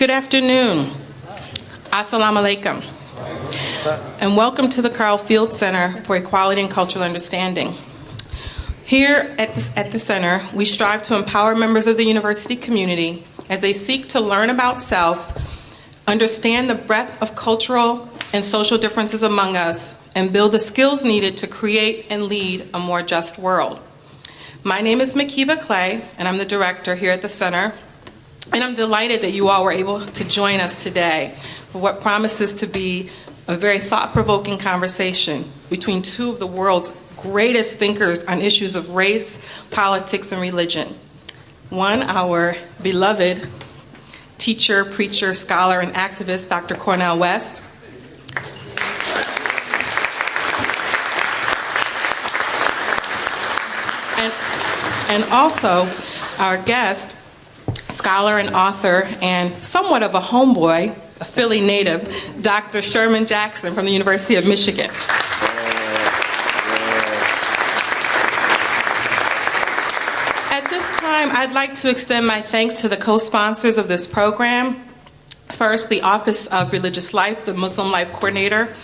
Good afternoon. Assalamu alaikum. And welcome to the Carl Field Center for Equality and Cultural Understanding. Here at the center, we strive to empower members of the university community as they seek to learn about self, understand the breadth of cultural and social differences among us, and build the skills needed to create and lead a more just world. My name is Makiba Clay, and I'm the director here at the center. And I'm delighted that you all were able to join us today for what promises to be a very thought-provoking conversation between two of the world's greatest thinkers on issues of race, politics, and religion. One, our beloved teacher, preacher, scholar, and activist, Dr. Cornel West. And also our guest, scholar and author, and somewhat of a homeboy, a Philly native, Dr. Sherman Jackson from the University of Michigan. At this time, I'd like to extend my thanks to the co-sponsors of this program. First, the Office of Religious Life, the Muslim Life Coordinator,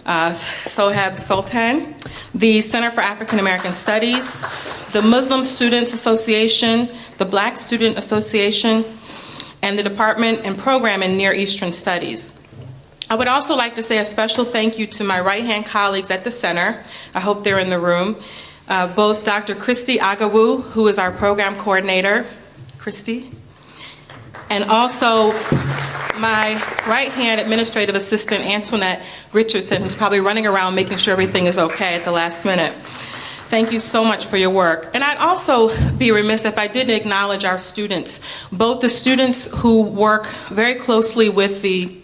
Shihâb Sultan, the Center for African American Studies, the Muslim Students Association, the Black Student Association, and the Department and Program in Near Eastern Studies. I would also like to say a special thank you to my right-hand colleagues at the center. I hope they're in the room. Both Dr. Christy Agawu, who is our program coordinator, Christy, and also my right-hand administrative assistant, Antoinette Richardson, who's probably running around making sure everything is okay at the last minute. Thank you so much for your work. And I'd also be remiss if I didn't acknowledge our students, both the students who work very closely with the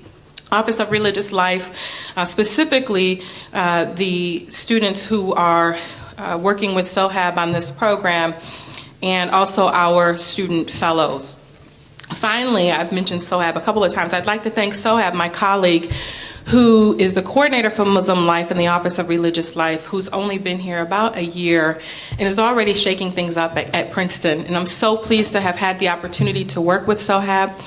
Office of Religious Life, specifically the students who are working with Shihâb on this program, and also our student fellows. Finally, I've mentioned Shihâb a couple of times. I'd like to thank Shihâb, my colleague, who is the coordinator for Muslim Life in the Office of Religious Life, who's only been here about a year and is already shaking things up at Princeton. And I'm so pleased to have had the opportunity to work with Shihâb.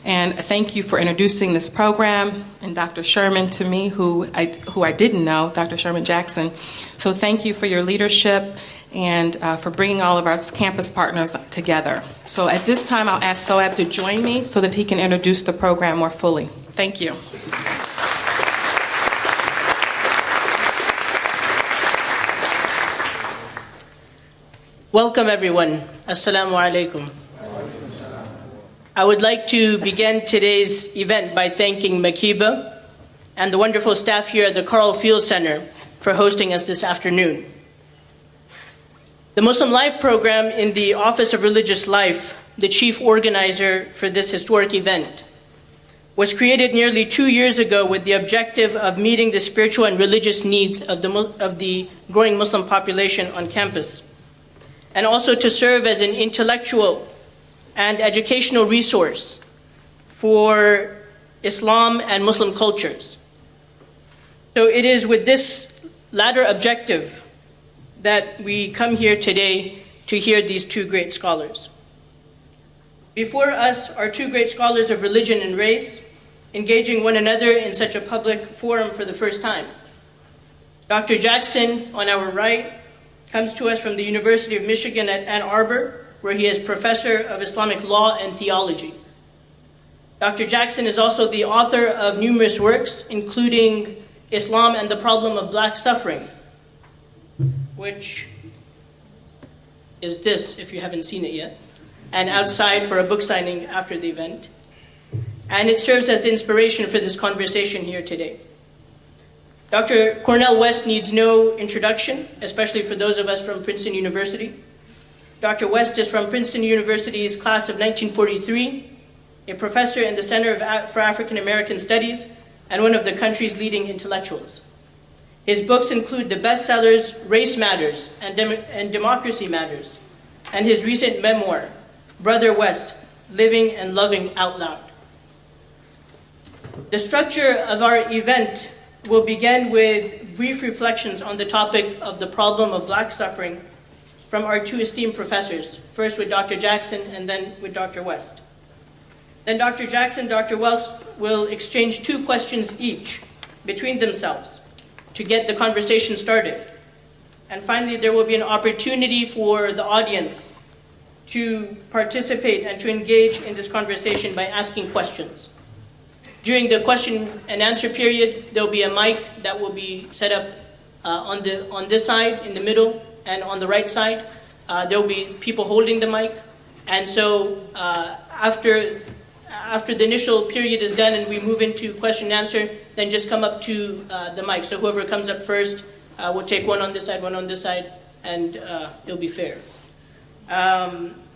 And thank you for introducing this program, and Dr. Sherman to me, who I didn't know, Dr. Sherman Jackson. So thank you for your leadership and for bringing all of our campus partners together. So at this time, I'll ask Shihâb to join me so that he can introduce the program more fully. Thank you. Welcome, everyone. Assalamu alaikum. I would like to begin today's event by thanking Makiba and the wonderful staff here at the Carl Field Center for hosting us this afternoon. The Muslim Life program in the Office of Religious Life, the chief organizer for this historic event, was created nearly 2 years ago with the objective of meeting the spiritual and religious needs of the growing Muslim population on campus, and also to serve as an intellectual and educational resource for Islam and Muslim cultures. So it is with this latter objective that we come here today to hear these two great scholars. Before us are two great scholars of religion and race, engaging one another in such a public forum for the first time. Dr. Jackson, on our right, comes to us from the University of Michigan at Ann Arbor, where he is professor of Islamic Law and Theology. Dr. Jackson is also the author of numerous works, including Islam and the Problem of Black Suffering, which is this, if you haven't seen it yet, and outside for a book signing after the event. And it serves as the inspiration for this conversation here today. Dr. Cornel West needs no introduction, especially for those of us from Princeton University. Dr. West is from Princeton University's class of 1943, a professor in the Center for African American Studies, and one of the country's leading intellectuals. His books include the bestsellers Race Matters and Democracy Matters, and his recent memoir, Brother West, Living and Loving Out Loud. The structure of our event will begin with brief reflections on the topic of the problem of Black suffering from our two esteemed professors, first with Dr. Jackson and then with Dr. West. Then Dr. Jackson and Dr. West will exchange 2 questions each between themselves to get the conversation started. And finally, there will be an opportunity for the audience to participate and to engage in this conversation by asking questions. During the question and answer period, there will be a mic that will be set up on this side, in the middle, and on the right side. There will be people holding the mic. And so after the initial period is done and we move into question and answer, then just come up to the mic. So whoever comes up first, we'll take one on this side, one on this side, and it'll be fair.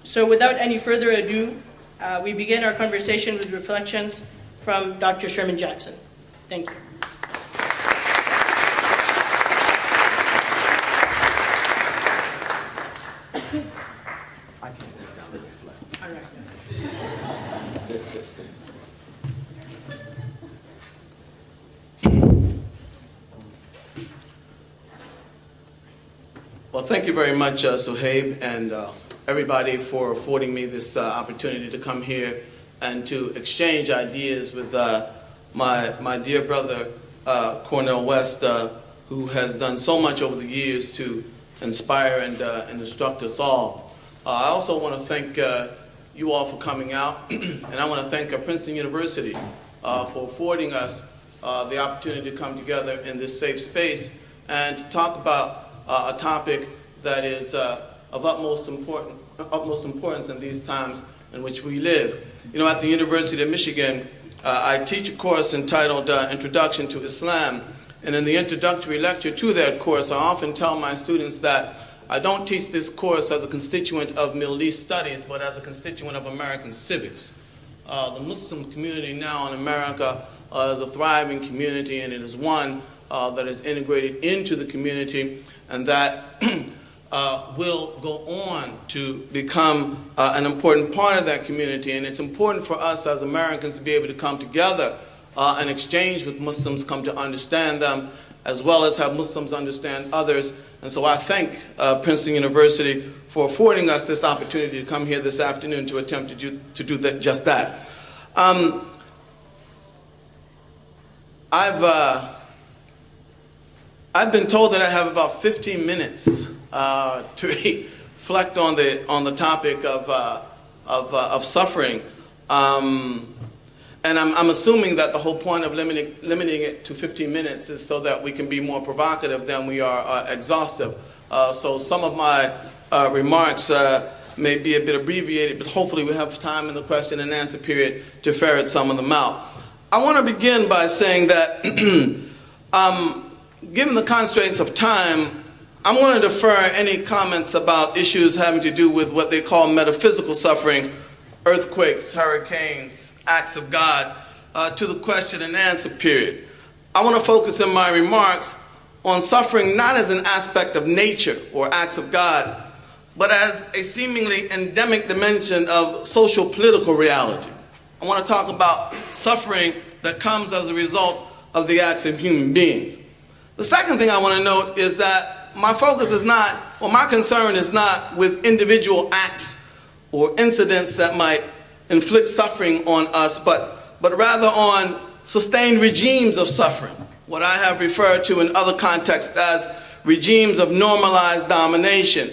So without any further ado, we begin our conversation with reflections from Dr. Sherman Jackson. Thank you. All right. Well, thank you very much, Shihâb, and everybody for affording me this opportunity to come here and to exchange ideas with my dear brother, Cornel West, who has done so much over the years to inspire and instruct us all. I also want to thank you all for coming out, and I want to thank Princeton University for affording us the opportunity to come together in this safe space and to talk about a topic that is of utmost importance in these times in which we live. You know, at the University of Michigan, I teach a course entitled Introduction to Islam, and in the introductory lecture to that course, I often tell my students that I don't teach this course as a constituent of Middle East studies, but as a constituent of American civics. The Muslim community now in America is a thriving community, and it is one that is integrated into the community and that will go on to become an important part of that community. And it's important for us as Americans to be able to come together and exchange with Muslims, come to understand them, as well as have Muslims understand others. And so I thank Princeton University for affording us this opportunity to come here this afternoon to attempt to do that, just that. I've been told that I have about 15 minutes to reflect on the topic of suffering, and I'm assuming that the whole point of limiting it to 15 minutes is so that we can be more provocative than we are exhaustive. So some of my remarks may be a bit abbreviated, but hopefully we'll have time in the question and answer period to ferret some of them out. I want to begin by saying that given the constraints of time, I'm going to defer any comments about issues having to do with what they call metaphysical suffering, earthquakes, hurricanes, acts of God, to the question and answer period. I want to focus in my remarks on suffering not as an aspect of nature or acts of God, but as a seemingly endemic dimension of social political reality. I want to talk about suffering that comes as a result of the acts of human beings. The second thing I want to note is that my focus is not, or my concern is not with individual acts or incidents that might inflict suffering on us, but rather on sustained regimes of suffering, what I have referred to in other contexts as regimes of normalized domination.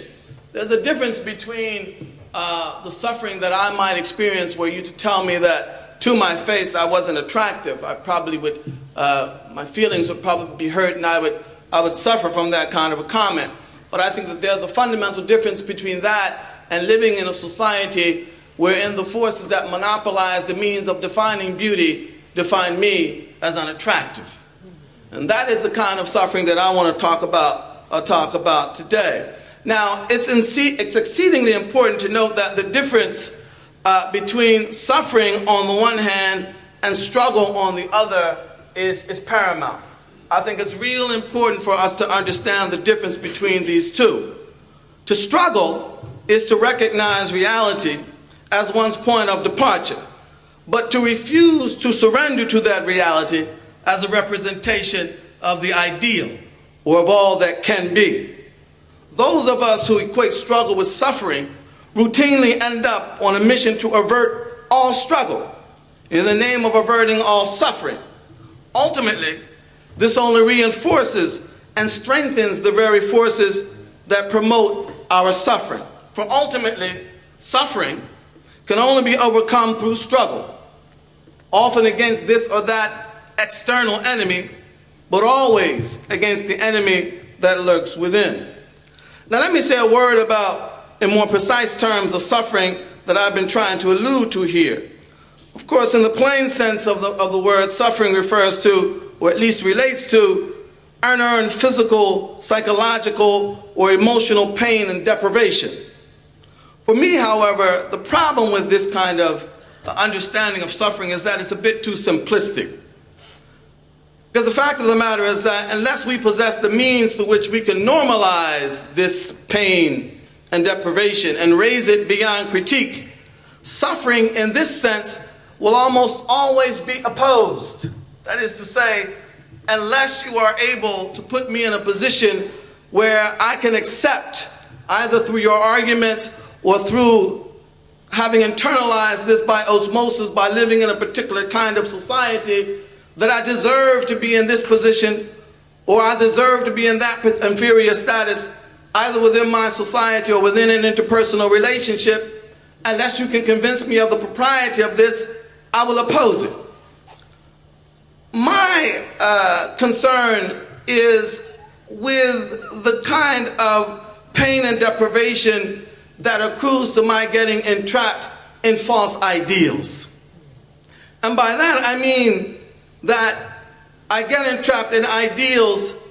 There's a difference between the suffering that I might experience were you to tell me that to my face I wasn't attractive. I probably would, my feelings would probably be hurt, and I would suffer from that kind of a comment. But I think that there's a fundamental difference between that and living in a society wherein the forces that monopolize the means of defining beauty define me as unattractive. And that is the kind of suffering that I want to talk about today. Now, it's exceedingly important to note that the difference between suffering on the one hand and struggle on the other is paramount. I think it's real important for us to understand the difference between these two. To struggle is to recognize reality as one's point of departure, but to refuse to surrender to that reality as a representation of the ideal or of all that can be. Those of us who equate struggle with suffering routinely end up on a mission to avert all struggle in the name of averting all suffering. Ultimately, this only reinforces and strengthens the very forces that promote our suffering. For ultimately, suffering can only be overcome through struggle, often against this or that external enemy, but always against the enemy that lurks within. Now let me say a word about, in more precise terms, the suffering that I've been trying to allude to here. Of course, in the plain sense of the word, suffering refers to, or at least relates to, unearned physical, psychological, or emotional pain and deprivation. For me, however, the problem with this kind of understanding of suffering is that it's a bit too simplistic. Because the fact of the matter is that unless we possess the means through which we can normalize this pain and deprivation and raise it beyond critique, suffering in this sense will almost always be opposed. That is to say, unless you are able to put me in a position where I can accept, either through your arguments or through having internalized this by osmosis, by living in a particular kind of society, that I deserve to be in this position, or I deserve to be in that inferior status, either within my society or within an interpersonal relationship, unless you can convince me of the propriety of this, I will oppose it. My concern is with the kind of pain and deprivation that accrues to my getting entrapped in false ideals. And by that I mean that I get entrapped in ideals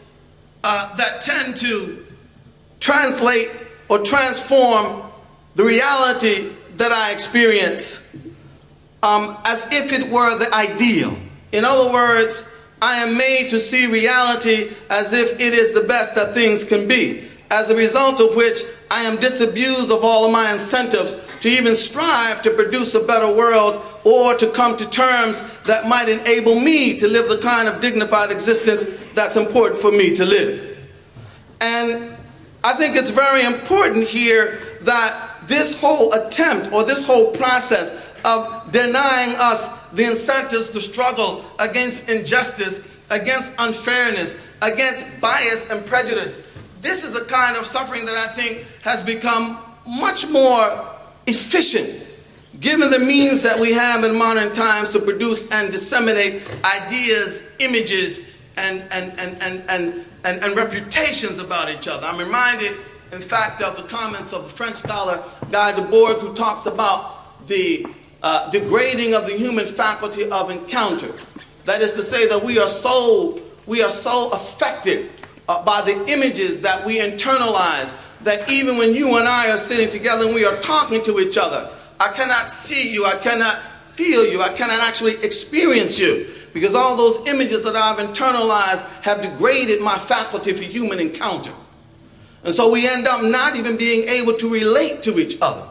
that tend to translate or transform the reality that I experience as if it were the ideal. In other words, I am made to see reality as if it is the best that things can be, as a result of which I am disabused of all of my incentives to even strive to produce a better world or to come to terms that might enable me to live the kind of dignified existence that's important for me to live. And I think it's very important here that this whole attempt or this whole process of denying us the incentives to struggle against injustice, against unfairness, against bias and prejudice, this is a kind of suffering that I think has become much more efficient given the means that we have in modern times to produce and disseminate ideas, images, and reputations about each other. I'm reminded, in fact, of the comments of the French scholar Guy Debord, who talks about the degrading of the human faculty of encounter. That is to say that we are so affected by the images that we internalize that even when you and I are sitting together and we are talking to each other, I cannot see you, I cannot feel you, I cannot actually experience you, because all those images that I've internalized have degraded my faculty for human encounter. And so we end up not even being able to relate to each other.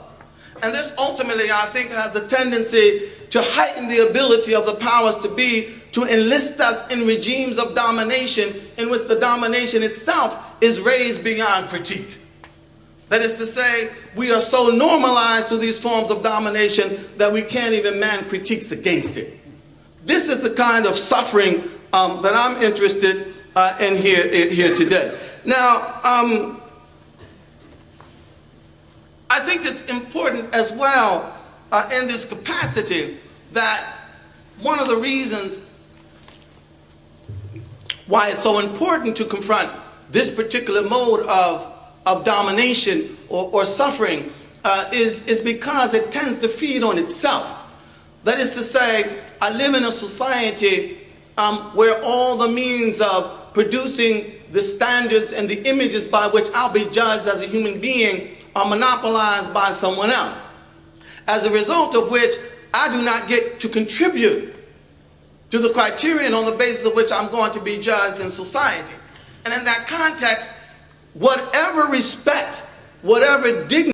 And this ultimately, I think, has a tendency to heighten the ability of the powers to be to enlist us in regimes of domination in which the domination itself is raised beyond critique. That is to say, we are so normalized to these forms of domination that we can't even man critiques against it. This is the kind of suffering that I'm interested in here today. Now, I think it's important as well in this capacity that one of the reasons why it's so important to confront this particular mode of domination or suffering is because it tends to feed on itself. That is to say, I live in a society where all the means of producing the standards and the images by which I'll be judged as a human being are monopolized by someone else. As a result of which, I do not get to contribute to the criterion on the basis of which I'm going to be judged in society. And in that context, whatever respect, whatever dignity